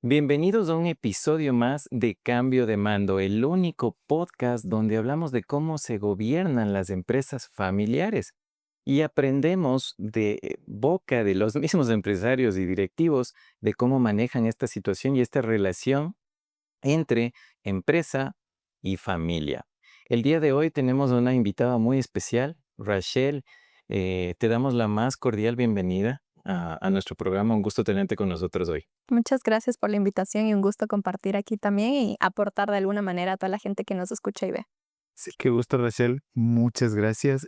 Bienvenidos a un episodio más de Cambio de Mando, el único podcast donde hablamos de cómo se gobiernan las empresas familiares y aprendemos de boca de los mismos empresarios y directivos de cómo manejan esta situación y esta relación entre empresa y familia. El día de hoy tenemos una invitada muy especial, Rachel. Te damos la más cordial bienvenida a nuestro programa. Un gusto tenerte con nosotros hoy. Muchas gracias por la invitación y un gusto compartir aquí también y aportar de alguna manera a toda la gente que nos escucha y ve. Sí, qué gusto, Rachel. Muchas gracias.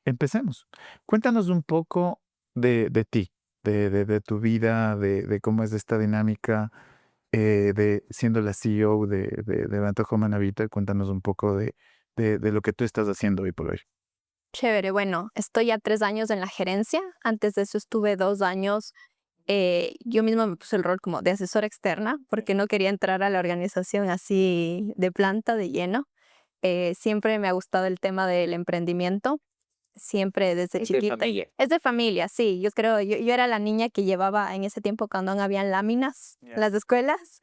Empecemos. Cuéntanos un poco de ti, de tu vida, de cómo es esta dinámica de siendo la CEO de Bantojo Manavita. Cuéntanos un poco de lo que tú estás haciendo hoy por hoy. Chévere, bueno, estoy ya 3 años en la gerencia. Antes de eso estuve 2 años. Yo misma me puse el rol como de asesora externa porque no quería entrar a la organización así de planta, de lleno. Siempre me ha gustado el tema del emprendimiento. Siempre desde Es de chiquita. familia. Es de familia, sí. Yo creo, yo era la niña que llevaba en ese tiempo cuando aún habían láminas en las escuelas.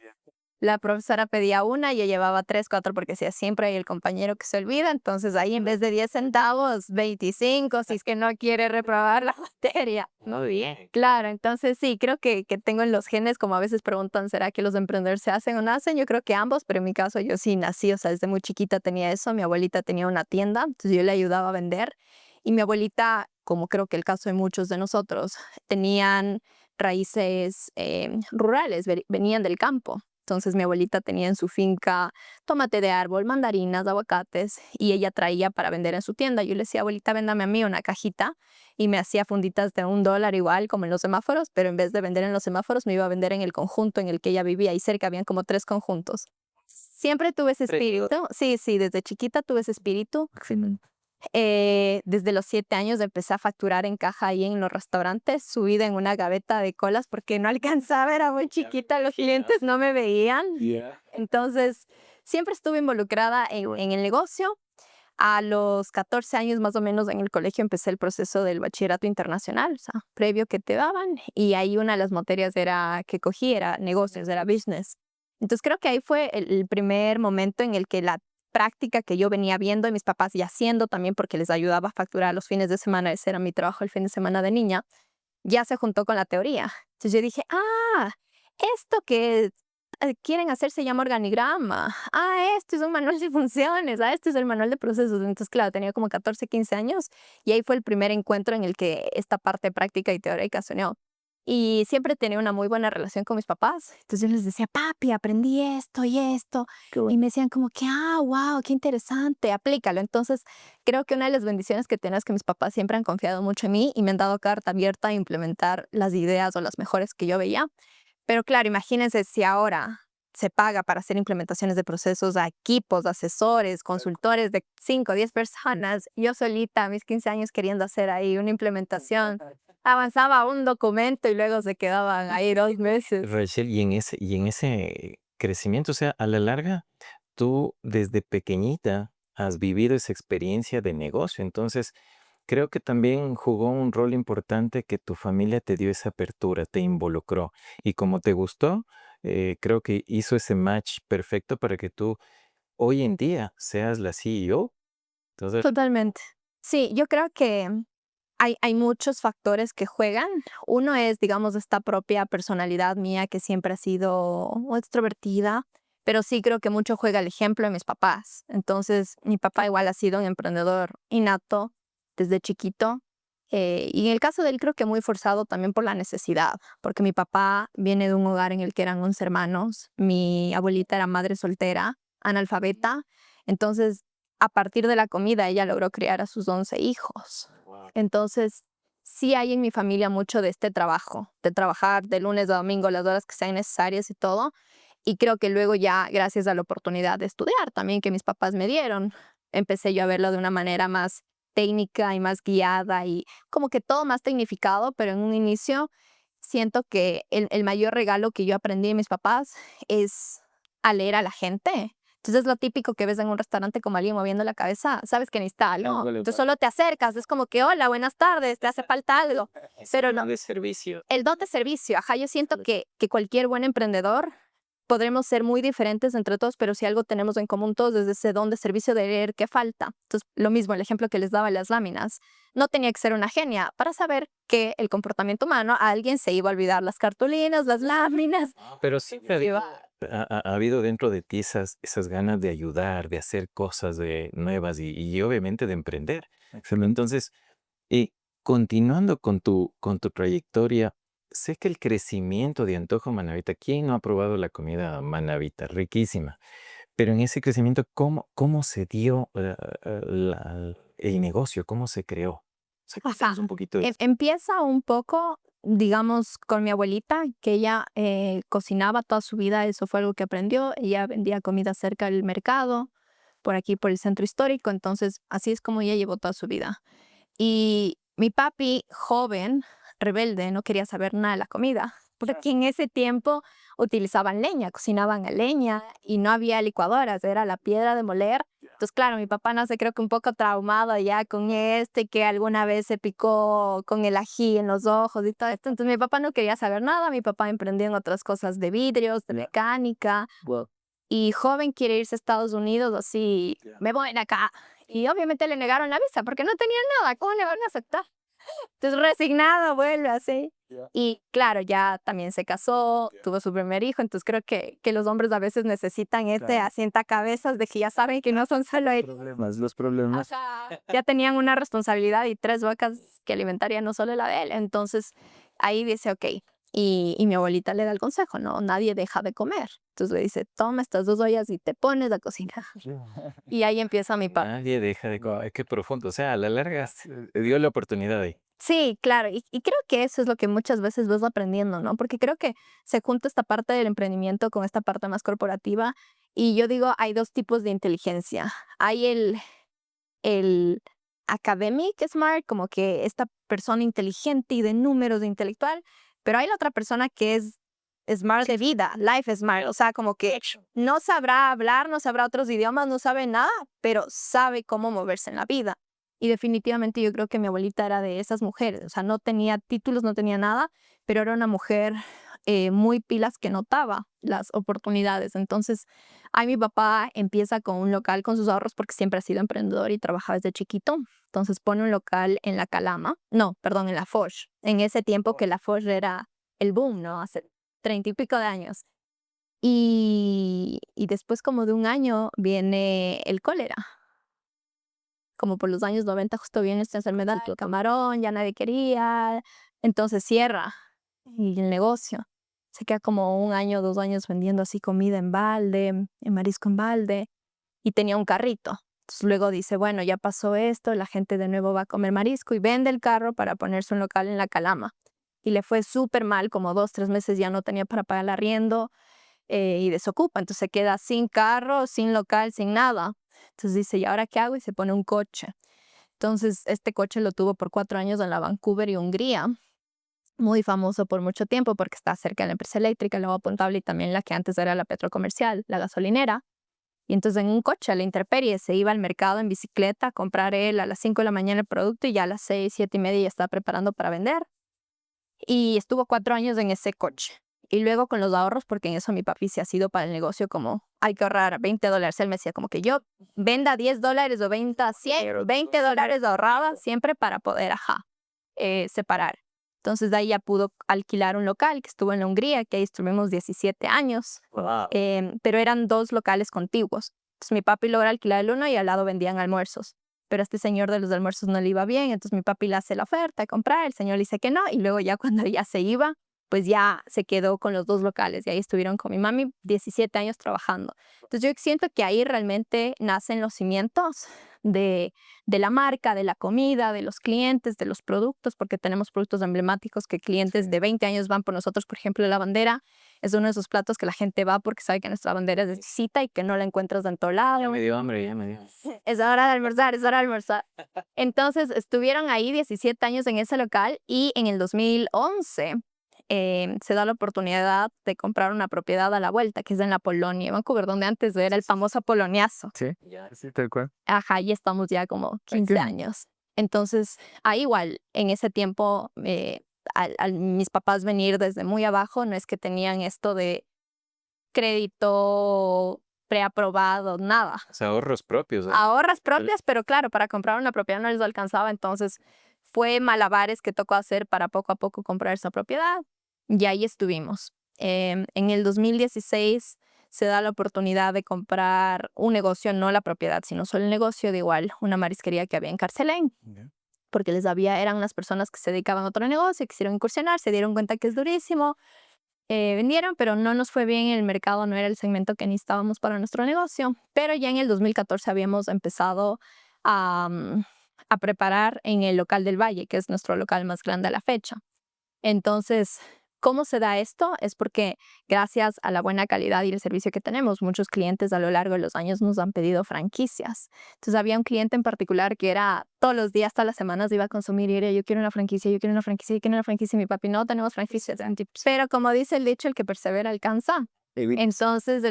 La profesora pedía una y yo llevaba 3, 4 porque decía siempre hay el compañero que se olvida. Entonces ahí en vez de 10 centavos, 25 si es que no quiere reprobar la materia. Muy bien. Claro, entonces sí, creo que tengo en los genes, como a veces preguntan, ¿será que los emprendedores se hacen o nacen? Yo creo que ambos, pero en mi caso yo sí nací, o sea, desde muy chiquita tenía eso. Mi abuelita tenía una tienda, entonces yo le ayudaba a vender. Y mi abuelita, como creo que el caso de muchos de nosotros, tenían raíces rurales, venían del campo. Entonces mi abuelita tenía en su finca tomate de árbol, mandarinas, aguacates y ella traía para vender en su tienda. Yo le decía, abuelita, véndame a mí una cajita y me hacía funditas de $1 igual como en los semáforos, pero en vez de vender en los semáforos me iba a vender en el conjunto en el que ella vivía y cerca habían como 3 conjuntos. Siempre tuve ese espíritu, sí, sí, desde chiquita tuve ese espíritu. Desde los 7 años empecé a facturar en caja ahí en los restaurantes, subida en una gaveta de colas porque no alcanzaba, era muy chiquita, los clientes no me veían. Entonces, siempre estuve involucrada en el negocio. A los 14 años más o menos en el colegio empecé el proceso del bachillerato internacional, o sea, previo que te daban, y ahí una de las materias que cogí era negocios, era business. Entonces creo que ahí fue el primer momento en el que la práctica que yo venía viendo y mis papás y haciendo también porque les ayudaba a facturar los fines de semana, ese era mi trabajo el fin de semana de niña, ya se juntó con la teoría. Entonces yo dije, esto que quieren hacer se llama organigrama. Esto es un manual de funciones. Este es el manual de procesos. Entonces, claro, tenía como 14, 15 años y ahí fue el primer encuentro en el que esta parte práctica y teórica se unió. Y siempre tenía una muy buena relación con mis papás. Entonces yo les decía, papi, aprendí esto y esto. Y me decían como que, wow, qué interesante, aplícalo. Entonces creo que una de las bendiciones que tengo es que mis papás siempre han confiado mucho en mí y me han dado carta abierta a implementar las ideas o las mejores que yo veía. Pero claro, imagínense si ahora se paga para hacer implementaciones de procesos a equipos, asesores, consultores de 5 o 10 personas, yo solita a mis 15 años queriendo hacer ahí una implementación, avanzaba un documento y luego se quedaban ahí 2 meses. Rachel, y en ese crecimiento, o sea, a la larga, tú desde pequeñita has vivido esa experiencia de negocio. Entonces, creo que también jugó un rol importante que tu familia te dio esa apertura, te involucró. Y como te gustó, creo que hizo ese match perfecto para que tú hoy en día seas la CEO. Entonces, Totalmente. Sí, yo creo que hay muchos factores que juegan. Uno es, digamos, esta propia personalidad mía que siempre ha sido extrovertida, pero sí creo que mucho juega el ejemplo de mis papás. Entonces, mi papá igual ha sido un emprendedor innato desde chiquito. Y en el caso de él creo que muy forzado también por la necesidad, porque mi papá viene de un hogar en el que eran 11 hermanos, mi abuelita era madre soltera, analfabeta, entonces a partir de la comida ella logró criar a sus 11 hijos. Entonces, sí hay en mi familia mucho de este trabajo, de trabajar de lunes a domingo las horas que sean necesarias y todo. Y creo que luego ya, gracias a la oportunidad de estudiar también que mis papás me dieron, empecé yo a verlo de una manera más técnica y más guiada y como que todo más tecnificado, pero en un inicio siento que el mayor regalo que yo aprendí de mis papás es a leer a la gente. Entonces, lo típico que ves en un restaurante como alguien moviendo la cabeza, sabes que necesita algo. Algo le Entonces, falta. solo te acercas, es como que, hola, buenas tardes, te hace falta algo. Pero no, De servicio. el don de servicio, ajá, yo siento que cualquier buen emprendedor podremos ser muy diferentes entre todos, pero si algo tenemos en común todos es ese don de servicio de leer qué falta. Entonces, lo mismo, el ejemplo que les daba de las láminas, no tenía que ser una genia para saber que el comportamiento humano, a alguien se iba a olvidar las cartulinas, las láminas. Pero siempre Se iba- ha habido dentro de ti esas ganas de ayudar, de hacer cosas nuevas y obviamente de emprender. Excelente. Entonces, continuando con tu trayectoria, sé que el crecimiento de Antojo Manavita, ¿quién no ha probado la comida Manavita? Riquísima. Pero en ese crecimiento, ¿cómo se dio el negocio? ¿Cómo se creó? O sea, Ajá. cuéntanos un poquito de eso. Empieza un poco, digamos, con mi abuelita, que ella cocinaba toda su vida, eso fue algo que aprendió. Ella vendía comida cerca del mercado, por aquí, por el centro histórico, entonces así es como ella llevó toda su vida. Y mi papi, joven, rebelde, no quería saber nada de la comida, porque en ese tiempo utilizaban leña, cocinaban a leña y no había licuadoras, era la piedra de moler. Entonces, claro, mi papá nace creo que un poco traumado ya con que alguna vez se picó con el ají en los ojos y todo esto. Entonces, mi papá no quería saber nada, mi papá emprendía en otras cosas de vidrios, de mecánica. Y joven quiere irse a Estados Unidos, así, me voy de acá. Y obviamente le negaron la visa porque no tenían nada, ¿cómo le van a aceptar? Entonces resignado vuelve así. Y claro, ya también se casó, tuvo su primer hijo, entonces creo que los hombres a veces necesitan Claro. asientacabezas de que ya saben que no son solo ellos. Los problemas. Ajá. Ya tenían una responsabilidad y 3 vacas que alimentarían, no solo la de él. Entonces ahí dice, ok. Y mi abuelita le da el consejo, no, nadie deja de comer. Entonces le dice, toma estas 2 ollas y te pones a cocinar. Y ahí empieza mi papá. Nadie deja de comer. Qué profundo. O sea, a la larga te dio la oportunidad ahí. Sí, claro, y creo que eso es lo que muchas veces vas aprendiendo, ¿no? Porque creo que se junta esta parte del emprendimiento con esta parte más corporativa, y yo digo, hay 2 tipos de inteligencia. Hay el academic smart, como que esta persona inteligente y de números, de intelectual, pero hay la otra persona que es smart de vida, life smart, o sea, como que no sabrá hablar, no sabrá otros idiomas, no sabe nada, pero sabe cómo moverse en la vida. Y definitivamente yo creo que mi abuelita era de esas mujeres, o sea, no tenía títulos, no tenía nada, pero era una mujer muy pilas que notaba las oportunidades. Entonces, ahí mi papá empieza con un local con sus ahorros porque siempre ha sido emprendedor y trabajaba desde chiquito. Entonces pone un local en la Calama, no, perdón, en la Foch. En ese tiempo que la Foch era el boom, ¿no? Hace 30 y pico de años. Y después como de un año viene el cólera. Como por los años 90 justo viene esta enfermedad del camarón, ya nadie quería. Entonces cierra y el negocio. Se queda como 1 año, 2 años vendiendo así comida en balde, en marisco en balde, y tenía un carrito. Entonces luego dice, bueno, ya pasó esto, la gente de nuevo va a comer marisco y vende el carro para ponerse un local en la Calama. Y le fue súper mal, como 2, 3 meses ya no tenía para pagar el arriendo y desocupa. Entonces se queda sin carro, sin local, sin nada. Entonces dice, ¿y ahora qué hago? Y se pone un coche. Entonces este coche lo tuvo por 4 años en la Vancouver y Hungría, muy famoso por mucho tiempo porque está cerca de la empresa eléctrica, el agua potable y también la que antes era la petrocomercial, la gasolinera. Y entonces en un coche a la intemperie se iba al mercado en bicicleta a comprar él a las 5 de la mañana el producto y ya a las 6, 7 y media ya estaba preparando para vender. Y estuvo 4 años en ese coche. Y luego con los ahorros, porque en eso mi papi se ha sido para el negocio como hay que ahorrar $20. Él me decía como que yo venda $10 o venda 100, $20 ahorraba siempre para poder, separar. Entonces de ahí ya pudo alquilar un local que estuvo en Hungría, que ahí estuvimos 17 años, Wow. pero eran 2 locales contiguos. Entonces mi papi logra alquilar el uno y al lado vendían almuerzos. Pero a este señor de los almuerzos no le iba bien, entonces mi papi le hace la oferta de comprar, el señor le dice que no, y luego ya cuando ya se iba, pues ya se quedó con los 2 locales y ahí estuvieron con mi mami 17 años trabajando. Entonces yo siento que ahí realmente nacen los cimientos de la marca, de la comida, de los clientes, de los productos, porque tenemos productos emblemáticos que clientes de 20 años van por nosotros. Por ejemplo, la bandera es uno de esos platos que la gente va porque sabe que nuestra bandera es exquisita y que no la encuentras en todo Ya lado. me dio hambre, ya me dio. Es hora de almorzar, es hora de almorzar. Entonces estuvieron ahí 17 años en ese local y en el 2011 se da la oportunidad de comprar una propiedad a la vuelta, que es en la Polonia, Vancouver, donde antes era el famoso poloniazo. Sí, sí, tal cual. Ajá, y estamos ya como 15 años. Entonces, ahí igual, en ese tiempo, al mis papás venir desde muy abajo, no es que tenían esto de crédito preaprobado, nada. O sea, ahorros propios. Ahorras propias, pero claro, para comprar una propiedad no les alcanzaba, entonces fue malabares que tocó hacer para poco a poco comprar esa propiedad y ahí estuvimos. En el 2016 se da la oportunidad de comprar un negocio, no la propiedad, sino solo el negocio de igual, una marisquería que había en Carcelén, porque eran unas personas que se dedicaban a otro negocio, quisieron incursionar, se dieron cuenta que es durísimo, vendieron, pero no nos fue bien en el mercado, no era el segmento que necesitábamos para nuestro negocio. Pero ya en el 2014 habíamos empezado a preparar en el local del Valle, que es nuestro local más grande a la fecha. Entonces, ¿cómo se da esto? Es porque gracias a la buena calidad y el servicio que tenemos, muchos clientes a lo largo de los años nos han pedido franquicias. Entonces había un cliente en particular que era todos los días, todas las semanas iba a consumir y era yo quiero una franquicia, yo quiero una franquicia, yo quiero una franquicia. Y mi papi, no tenemos franquicias. Pero como dice el dicho, el que persevera alcanza. Entonces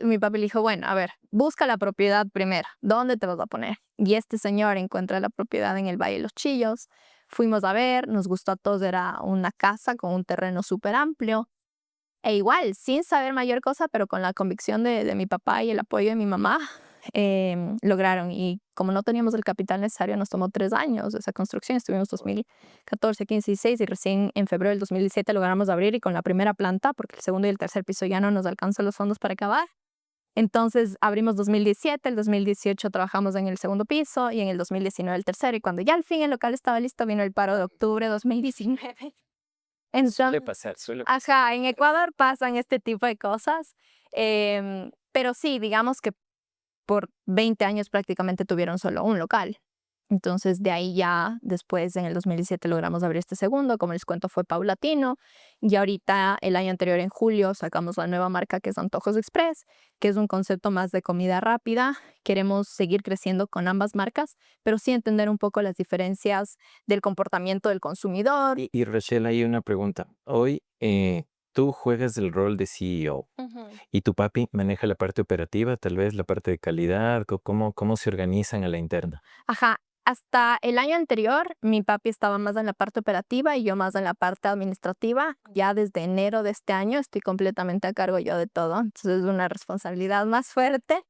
mi papi le dijo, bueno, a ver, busca la propiedad primero. ¿Dónde te vas a poner? Y este señor encuentra la propiedad en el Valle de los Chillos. Fuimos a ver, nos gustó a todos, era una casa con un terreno súper amplio. E igual, sin saber mayor cosa, pero con la convicción de mi papá y el apoyo de mi mamá, lograron. Y como no teníamos el capital necesario, nos tomó 3 años esa construcción. Estuvimos 2014, 15 y 16 y recién en febrero del 2017 logramos abrir y con la primera planta, porque el segundo y el tercer piso ya no nos alcanzan los fondos para acabar. Entonces abrimos 2017, el 2018 trabajamos en el segundo piso y en el 2019 el tercero. Y cuando ya al fin el local estaba listo, vino el paro de octubre de 2019. Suele pasar. Ajá, en Ecuador pasan este tipo de cosas. Pero sí, digamos que por 20 años prácticamente tuvieron solo un local. Entonces, de ahí ya después, en el 2017, logramos abrir este segundo. Como les cuento, fue paulatino. Y ahorita, el año anterior, en julio, sacamos la nueva marca que es Antojos Express, que es un concepto más de comida rápida. Queremos seguir creciendo con ambas marcas, pero sí entender un poco las diferencias del comportamiento del consumidor. Y Rachel, hay una pregunta. Hoy tú juegas el rol de CEO y tu papi maneja la parte operativa, tal vez la parte de calidad, cómo se organizan a la interna. Ajá. Hasta el año anterior, mi papi estaba más en la parte operativa y yo más en la parte administrativa. Ya desde enero de este año estoy completamente a cargo yo de todo. Entonces es una responsabilidad más fuerte.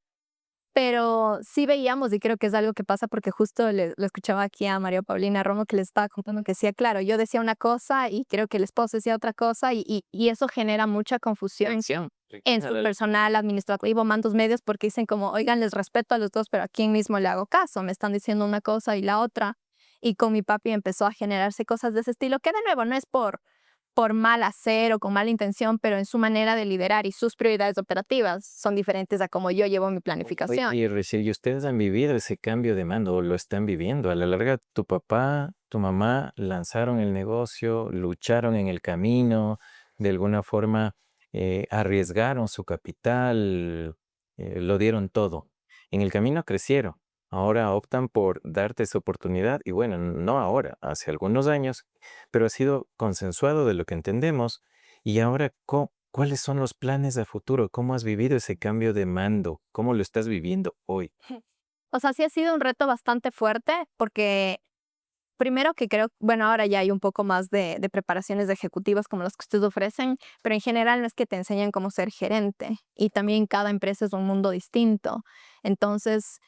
Pero sí veíamos, y creo que es algo que pasa porque justo lo escuchaba aquí a María Paulina Romo que les estaba contando que decía, claro, yo decía una cosa y creo que el esposo decía otra cosa y eso genera mucha confusión en su personal, administrativo, mandos medios, porque dicen como, oigan, les respeto a los dos, pero ¿a quién mismo le hago caso? Me están diciendo una cosa y la otra. Y con mi papi empezó a generarse cosas de ese estilo, que de nuevo no es por mal hacer o con mala intención, pero en su manera de liderar y sus prioridades operativas son diferentes a cómo yo llevo mi planificación. Oye, Rachel, ¿y ustedes han vivido ese cambio de mando o lo están viviendo? A la larga, tu papá, tu mamá lanzaron el negocio, lucharon en el camino, de alguna forma arriesgaron su capital, lo dieron todo. En el camino crecieron. Ahora optan por darte esa oportunidad y bueno, no ahora, hace algunos años, pero ha sido consensuado de lo que entendemos. Y ahora, ¿cuáles son los planes a futuro? ¿Cómo has vivido ese cambio de mando? ¿Cómo lo estás viviendo hoy? O sea, sí ha sido un reto bastante fuerte porque primero que creo, bueno, ahora ya hay un poco más de preparaciones de ejecutivas como las que ustedes ofrecen, pero en general no es que te enseñan cómo ser gerente y también cada empresa es un mundo distinto. Entonces,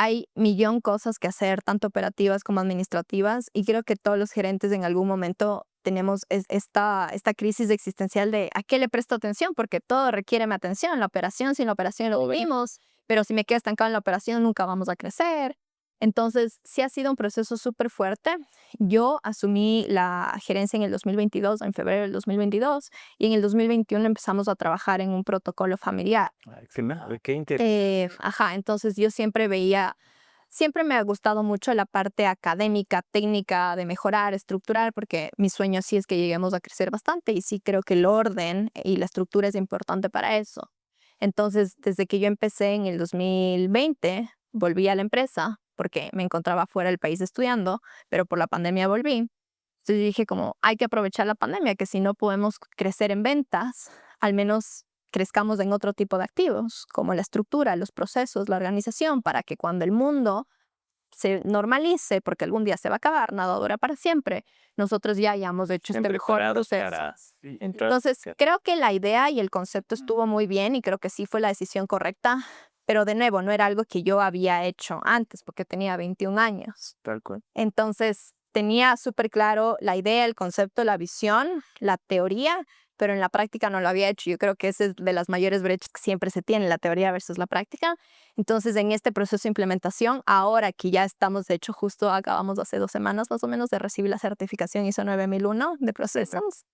hay millón cosas que hacer, tanto operativas como administrativas, y creo que todos los gerentes en algún momento tenemos esta crisis existencial de ¿a qué le presto atención? Porque todo requiere mi atención, la operación, sin la operación lo vivimos, pero si me quedo estancado en la operación nunca vamos a crecer. Entonces, sí ha sido un proceso súper fuerte. Yo asumí la gerencia en el 2022, en febrero del 2022, y en el 2021 empezamos a trabajar en un protocolo familiar. Qué interesante. Ajá, entonces yo siempre me ha gustado mucho la parte académica, técnica, de mejorar, estructurar, porque mi sueño sí es que lleguemos a crecer bastante y sí creo que el orden y la estructura es importante para eso. Entonces, desde que yo empecé en el 2020, volví a la empresa porque me encontraba fuera del país estudiando, pero por la pandemia volví. Entonces dije como, hay que aprovechar la pandemia, que si no podemos crecer en ventas, al menos crezcamos en otro tipo de activos, como la estructura, los procesos, la organización, para que cuando el mundo se normalice, porque algún día se va a acabar, nada dura para siempre, nosotros ya hayamos hecho Estén este mejor preparados proceso. para entrar. Entonces, creo que la idea y el concepto estuvo muy bien y creo que sí fue la decisión correcta, pero de nuevo, no era algo que yo había hecho antes, porque tenía 21 años. Tal cual. Entonces, tenía súper claro la idea, el concepto, la visión, la teoría, pero en la práctica no lo había hecho. Yo creo que esa es de las mayores brechas que siempre se tiene, la teoría versus la práctica. Entonces, en este proceso de implementación, ahora que ya estamos, de hecho, justo acabamos hace 2 semanas más o menos de recibir la certificación ISO 9001 de procesos.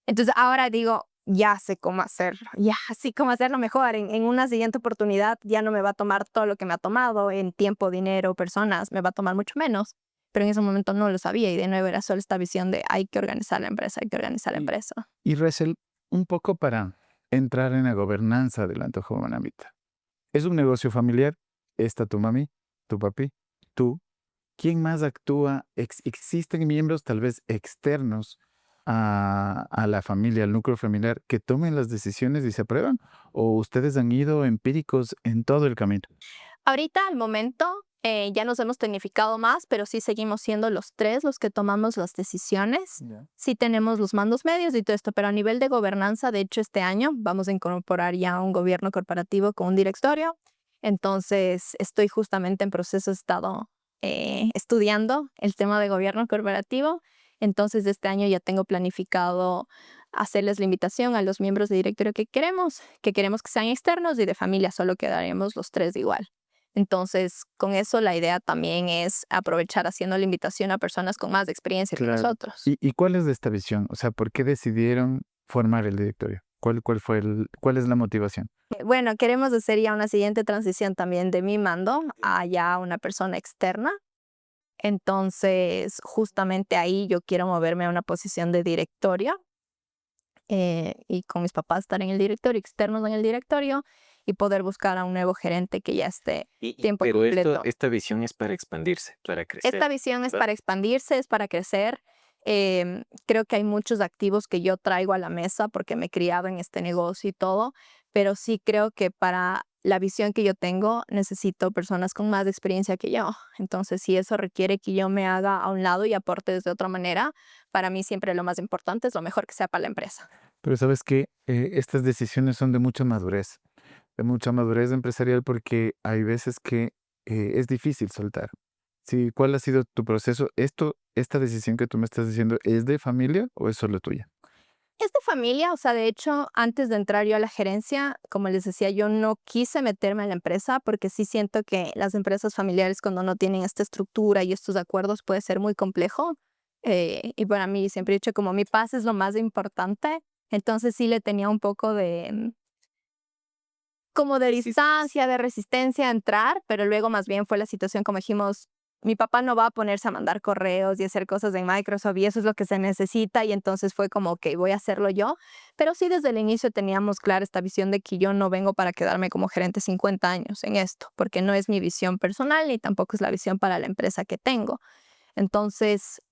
Entonces, ahora digo, ya sé cómo hacerlo, ya sé cómo hacerlo mejor. En una siguiente oportunidad ya no me va a tomar todo lo que me ha tomado en tiempo, dinero, personas, me va a tomar mucho menos. Pero en ese momento no lo sabía y de nuevo era solo esta visión de hay que organizar la empresa, hay que organizar la empresa. Y Rachel, un poco para entrar en la gobernanza del Antojo Manamita. Es un negocio familiar, está tu mami, tu papi, tú. ¿Quién más actúa? ¿Existen miembros tal vez externos a la familia, al núcleo familiar, que tomen las decisiones y se aprueban? ¿O ustedes han ido empíricos en todo el camino? Ahorita, al momento, ya nos hemos tecnificado más, pero sí seguimos siendo los 3 los que tomamos las decisiones. Sí tenemos los mandos medios y todo esto, pero a nivel de gobernanza, de hecho, este año vamos a incorporar ya un gobierno corporativo con un directorio. Entonces, estoy justamente en proceso, he estado estudiando el tema de gobierno corporativo. Entonces, este año ya tengo planificado hacerles la invitación a los miembros de directorio que queremos que sean externos y de familia solo quedaremos los 3 igual. Entonces, con eso la idea también es aprovechar haciendo la invitación a personas con más experiencia que Claro. nosotros. ¿Y cuál es esta visión? O sea, ¿por qué decidieron formar el directorio? ¿Cuál es la motivación? Bueno, queremos hacer ya una siguiente transición también de mi mando a ya una persona externa. Entonces, justamente ahí yo quiero moverme a una posición de directorio y con mis papás estar en el directorio, externos en el directorio y poder buscar a un nuevo gerente que ya esté tiempo Pero completo. esta visión es para expandirse, para crecer. Esta visión es ¿verdad? para expandirse, es para crecer. Creo que hay muchos activos que yo traigo a la mesa porque me he criado en este negocio y todo, pero sí creo que para la visión que yo tengo necesito personas con más experiencia que yo. Entonces, si eso requiere que yo me haga a un lado y aporte de otra manera, para mí siempre lo más importante es lo mejor que sea para la empresa. Pero sabes que estas decisiones son de mucha madurez empresarial porque hay veces que es difícil soltar. Sí, ¿cuál ha sido tu proceso? Esta decisión que tú me estás diciendo, ¿es de familia o es solo tuya? Es de familia, o sea, de hecho, antes de entrar yo a la gerencia, como les decía, yo no quise meterme en la empresa porque sí siento que las empresas familiares cuando no tienen esta estructura y estos acuerdos puede ser muy complejo. Y para mí siempre he dicho como mi paz es lo más importante, entonces sí le tenía un poco de como de distancia, de resistencia a entrar, pero luego más bien fue la situación como dijimos, mi papá no va a ponerse a mandar correos y hacer cosas en Microsoft y eso es lo que se necesita y entonces fue como, ok, voy a hacerlo yo, pero sí desde el inicio teníamos clara esta visión de que yo no vengo para quedarme como gerente 50 años en esto, porque no es mi visión personal ni tampoco es la visión para la empresa que tengo. Entonces,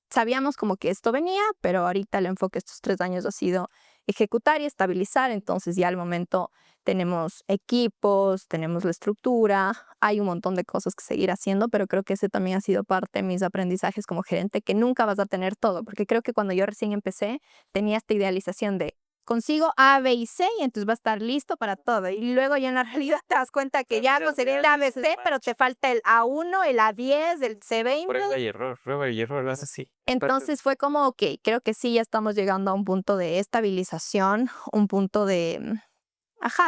sabíamos como que esto venía, pero ahorita el enfoque estos 3 años ha sido ejecutar y estabilizar. Entonces ya al momento tenemos equipos, tenemos la estructura, hay un montón de cosas que seguir haciendo, pero creo que ese también ha sido parte de mis aprendizajes como gerente, que nunca vas a tener todo, porque creo que cuando yo recién empecé tenía esta idealización de consigo A, B y C y entonces va a estar listo para todo. Y luego ya en la realidad te das cuenta que ya conseguí el A, B, C, pero te falta el A1, el A10, el C20. Prueba y error, vas así. Entonces fue como, ok, creo que sí, ya estamos llegando a un punto de estabilización, un punto de,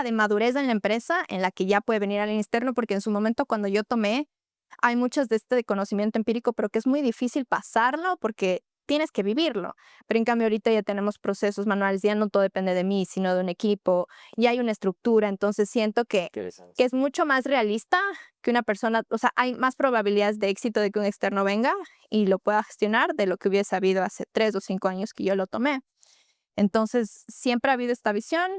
de madurez en la empresa en la que ya puede venir alguien externo, porque en su momento cuando yo tomé, hay muchas de este conocimiento empírico, pero que es muy difícil pasarlo porque tienes que vivirlo. Pero en cambio ahorita ya tenemos procesos manuales, ya no todo depende de mí, sino de un equipo, ya hay una estructura, entonces siento que es mucho más realista que una persona, o sea, hay más probabilidades de éxito de que un externo venga y lo pueda gestionar de lo que hubiese habido hace 3 o 5 años que yo lo tomé. Entonces, siempre ha habido esta visión,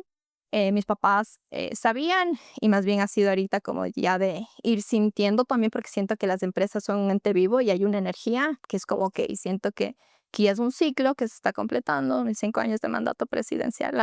Mis papás sabían y más bien ha sido ahorita como ya de ir sintiendo también porque siento que las empresas son un ente vivo y hay una energía que es como que siento que ya es un ciclo que se está completando, mis 5 años de mandato presidencial.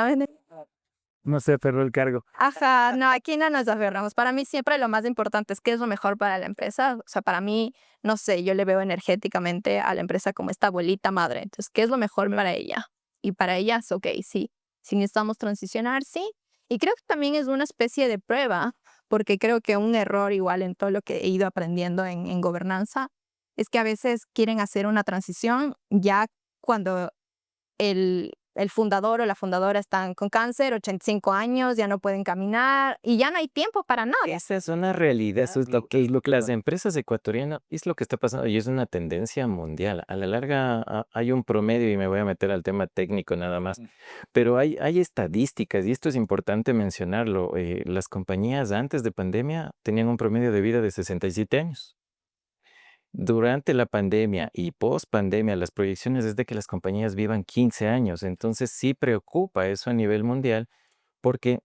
No se aferró el cargo. Ajá, no, aquí no nos aferramos. Para mí siempre lo más importante es qué es lo mejor para la empresa. O sea, para mí, no sé, yo le veo energéticamente a la empresa como esta abuelita madre. Entonces, ¿qué es lo mejor para ella? Y para ellas, ok, sí. Si necesitamos transicionar, sí. Y creo que también es una especie de prueba, porque creo que un error igual en todo lo que he ido aprendiendo en gobernanza es que a veces quieren hacer una transición ya cuando el fundador o la fundadora están con cáncer, 85 años, ya no pueden caminar y ya no hay tiempo para nada. Esa es una realidad, eso es lo que las empresas ecuatorianas, es lo que está pasando y es una tendencia mundial. A la larga hay un promedio y me voy a meter al tema técnico nada más, pero hay estadísticas y esto es importante mencionarlo. Las compañías antes de pandemia tenían un promedio de vida de 67 años. Durante la pandemia y post pandemia, las proyecciones es de que las compañías vivan 15 años. Entonces sí preocupa eso a nivel mundial porque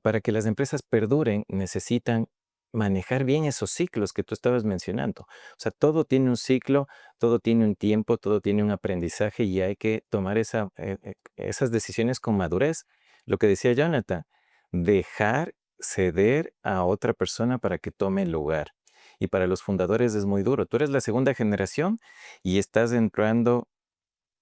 para que las empresas perduren necesitan manejar bien esos ciclos que tú estabas mencionando. O sea, todo tiene un ciclo, todo tiene un tiempo, todo tiene un aprendizaje y hay que tomar esas decisiones con madurez. Lo que decía Jonathan, dejar ceder a otra persona para que tome el lugar. Y para los fundadores es muy duro. Tú eres la segunda generación y estás entrando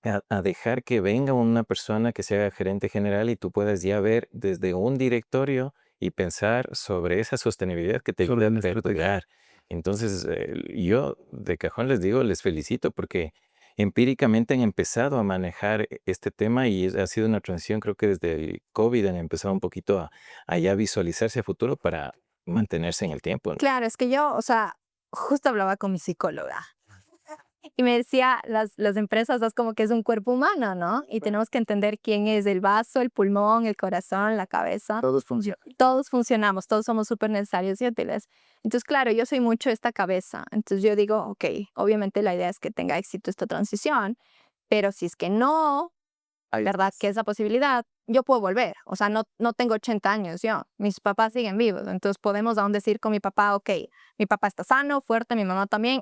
a dejar que venga una persona que sea gerente general y tú puedas ya ver desde un directorio y pensar sobre esa sostenibilidad que te Sobre ayuda a la estrategia. perdurar. Entonces, yo de cajón les digo, les felicito porque empíricamente han empezado a manejar este tema y ha sido una transición, creo que desde el COVID han empezado un poquito a ya visualizarse a futuro para mantenerse en el tiempo, ¿no? Claro, es que yo, o sea, justo hablaba con mi psicóloga y me decía, las empresas es como que es un cuerpo humano, ¿no? Y tenemos que entender quién es el vaso, el pulmón, el corazón, la cabeza. Todos funcionan. Todos funcionamos, todos somos súper necesarios y útiles. Entonces, claro, yo soy mucho esta cabeza. Entonces yo digo, ok, obviamente la idea es que tenga éxito esta transición, pero si es que no, ¿verdad? Que esa posibilidad, yo puedo volver. O sea, no tengo 80 años yo. Mis papás siguen vivos. Entonces podemos aún decir con mi papá, ok, mi papá está sano, fuerte, mi mamá también.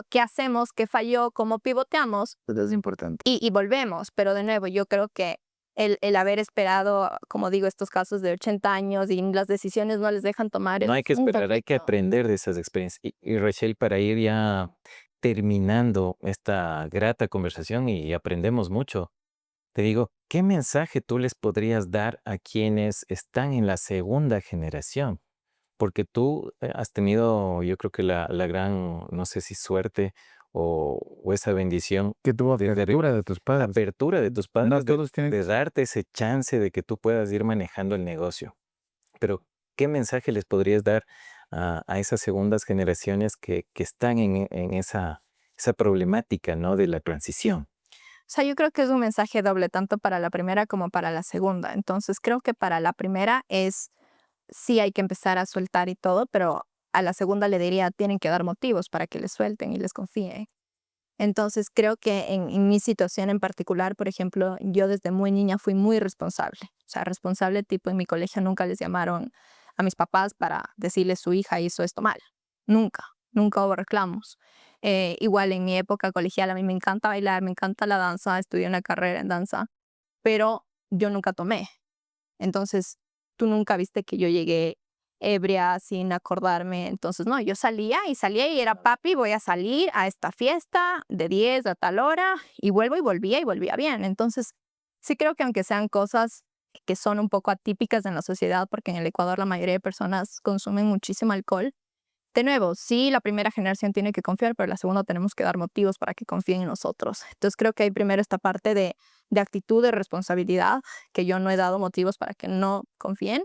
¿Qué hacemos? ¿Qué falló? ¿Cómo pivoteamos? Eso es importante. Y volvemos. Pero de nuevo, yo creo que el haber esperado, como digo, estos casos de 80 años y las decisiones no les dejan tomar No hay que es un esperar, hay que poquito. aprender de esas experiencias. Y Rachel, para ir ya terminando esta grata conversación y aprendemos mucho, te digo, ¿qué mensaje tú les podrías dar a quienes están en la segunda generación? Porque tú has tenido, yo creo que la gran, no sé si suerte o esa bendición Que tuvo de apertura de tus padres. apertura de tus padres, No todos tienen. de darte ese chance de que tú puedas ir manejando el negocio. Pero, ¿qué mensaje les podrías dar a esas segundas generaciones que están en esa problemática, ¿no? De la transición. O sea, yo creo que es un mensaje doble, tanto para la primera como para la segunda. Entonces, creo que para la primera sí hay que empezar a soltar y todo, pero a la segunda le diría, tienen que dar motivos para que les suelten y les confíen. Entonces, creo que en mi situación en particular, por ejemplo, yo desde muy niña fui muy responsable. O sea, responsable tipo en mi colegio nunca les llamaron a mis papás para decirles su hija hizo esto mal. Nunca, nunca hubo reclamos. Igual en mi época colegial a mí me encanta bailar, me encanta la danza, estudié una carrera en danza, pero yo nunca tomé. Entonces, tú nunca viste que yo llegué ebria sin acordarme. Entonces, no, yo salía y era papi, voy a salir a esta fiesta de 10 a tal hora y vuelvo y volvía bien. Entonces, sí creo que aunque sean cosas que son un poco atípicas en la sociedad, porque en el Ecuador la mayoría de personas consumen muchísimo alcohol, de nuevo, sí, la primera generación tiene que confiar, pero la segunda tenemos que dar motivos para que confíen en nosotros. Entonces creo que hay primero esta parte de actitud, de responsabilidad, que yo no he dado motivos para que no confíen.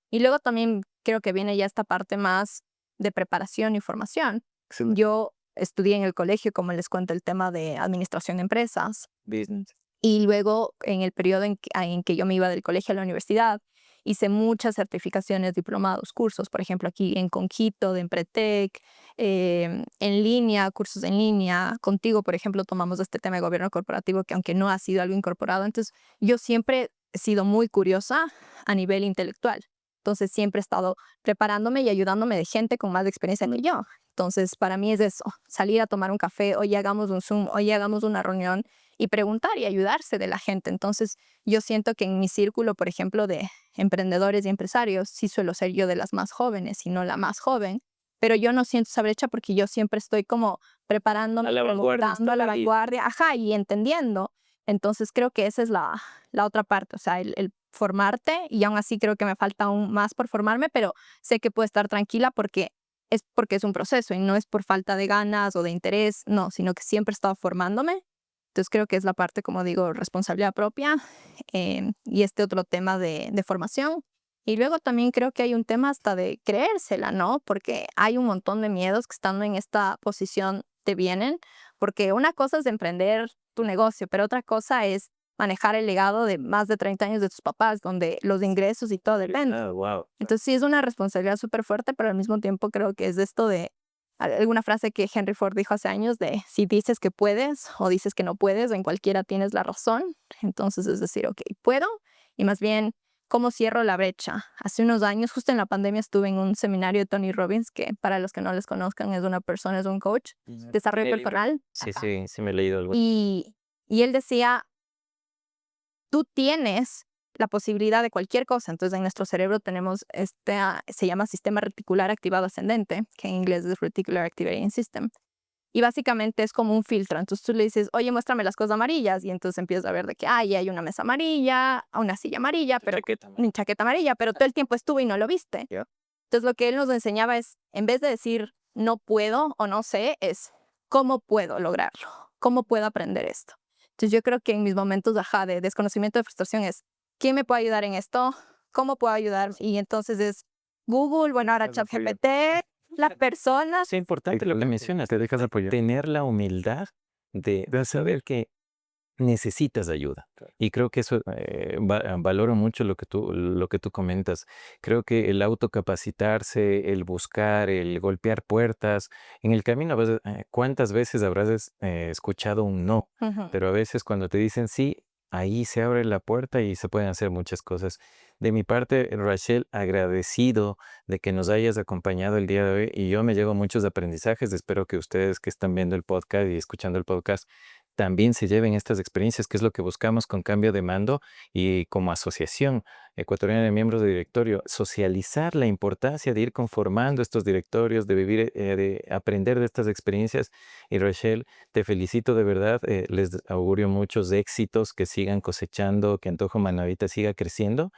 Y luego también creo que viene ya esta parte más de preparación y formación. Excelente. Yo estudié en el colegio, como les cuento, el tema de administración de empresas. Business. Y luego, en el periodo en que yo me iba del colegio a la universidad, hice muchas certificaciones, diplomados, cursos, por ejemplo, aquí en Conquito, de Empretec, en línea, cursos en línea. Contigo, por ejemplo, tomamos este tema de gobierno corporativo, que aunque no ha sido algo incorporado, entonces yo siempre he sido muy curiosa a nivel intelectual. Entonces siempre he estado preparándome y ayudándome de gente con más experiencia que yo. Entonces para mí es eso, salir a tomar un café, oye hagamos un Zoom, oye hagamos una reunión y preguntar y ayudarse de la gente. Entonces yo siento que en mi círculo, por ejemplo, de emprendedores y empresarios, sí suelo ser yo de las más jóvenes y no la más joven, pero yo no siento esa brecha porque yo siempre estoy como preparándome, A la vanguardia, preguntando a la estar ahí. vanguardia, ajá, y entendiendo. Entonces creo que esa es la otra parte, o sea, el formarte, y aún así creo que me falta aún más por formarme, pero sé que puedo estar tranquila porque es un proceso y no es por falta de ganas o de interés, no, sino que siempre he estado formándome. Entonces creo que es la parte, como digo, responsabilidad propia, y este otro tema de formación. Y luego también creo que hay un tema hasta de creérsela, ¿no? Porque hay un montón de miedos que estando en esta posición te vienen, porque una cosa es emprender tu negocio, pero otra cosa es manejar el legado de más de 30 años de tus papás, donde los ingresos y todo depende. Ah, wow. Entonces sí es una responsabilidad súper fuerte, pero al mismo tiempo creo que es de esto de alguna frase que Henry Ford dijo hace años de si dices que puedes o dices que no puedes, en cualquiera tienes la razón. Entonces es decir, ok, puedo, y más bien, ¿cómo cierro la brecha? Hace unos años, justo en la pandemia, estuve en un seminario de Tony Robbins, que para los que no les conozcan es una persona, es un coach, desarrollo ¿El libro? personal. Sí, Ajá. sí me he leído algo. Y él decía, tú tienes la posibilidad de cualquier cosa. Entonces, en nuestro cerebro tenemos se llama sistema reticular activado ascendente, que en inglés es Reticular Activating System. Y básicamente es como un filtro. Entonces tú le dices, oye, muéstrame las cosas amarillas. Y entonces empiezas a ver de que hay una mesa amarilla, una silla amarilla, pero ni chaqueta amarilla, pero todo el tiempo estuvo y no lo viste. Ya. Entonces lo que él nos enseñaba es, en vez de decir no puedo o no sé, es cómo puedo lograrlo, cómo puedo aprender esto. Entonces yo creo que en mis momentos de desconocimiento, de frustración es, ¿quién me puede ayudar en esto? ¿Cómo puedo ayudar? Y entonces es Google, bueno, ahora Dejas apoyar. ChatGPT, las personas. Es importante lo que mencionas, Te dejas apoyar. tener la humildad de saber que necesitas ayuda. Y creo que eso, valoro mucho lo que tú comentas. Creo que el autocapacitarse, el buscar, el golpear puertas, en el camino a veces, ¿cuántas veces habrás escuchado un no? Ujú. Pero a veces cuando te dicen sí, ahí se abre la puerta y se pueden hacer muchas cosas. De mi parte, Rachel, agradecido de que nos hayas acompañado el día de hoy, y yo me llevo muchos aprendizajes. Espero que ustedes que están viendo el podcast y escuchando el podcast también se lleven estas experiencias, que es lo que buscamos con Cambio de Mando y como Asociación Ecuatoriana de Miembros de Directorio, socializar la importancia de ir conformando estos directorios, de vivir, de aprender de estas experiencias. Y Rachel, te felicito de verdad, les augurio muchos éxitos, que sigan cosechando, que Antojo Manavita siga creciendo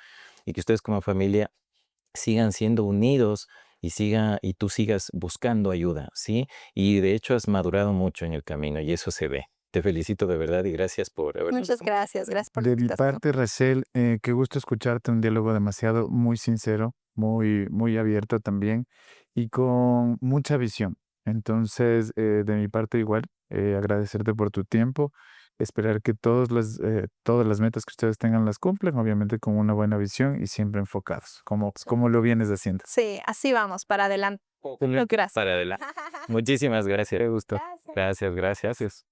y que ustedes como familia sigan siendo unidos y tú sigas buscando ayuda, ¿sí? Y de hecho has madurado mucho en el camino y eso se ve. Te felicito de verdad y gracias por habernos Muchas gracias por la De mi invitación. parte, Rachel, qué gusto escucharte, un diálogo demasiado muy sincero, muy abierto también y con mucha visión. Entonces, de mi parte igual, agradecerte por tu tiempo, esperar que todas las metas que ustedes tengan las cumplan, obviamente con una buena visión y siempre enfocados, como lo vienes haciendo. Sí, así vamos, para adelante. Gracias. para adelante. Muchísimas gracias. Qué gusto. Gracias. Gracias, gracias.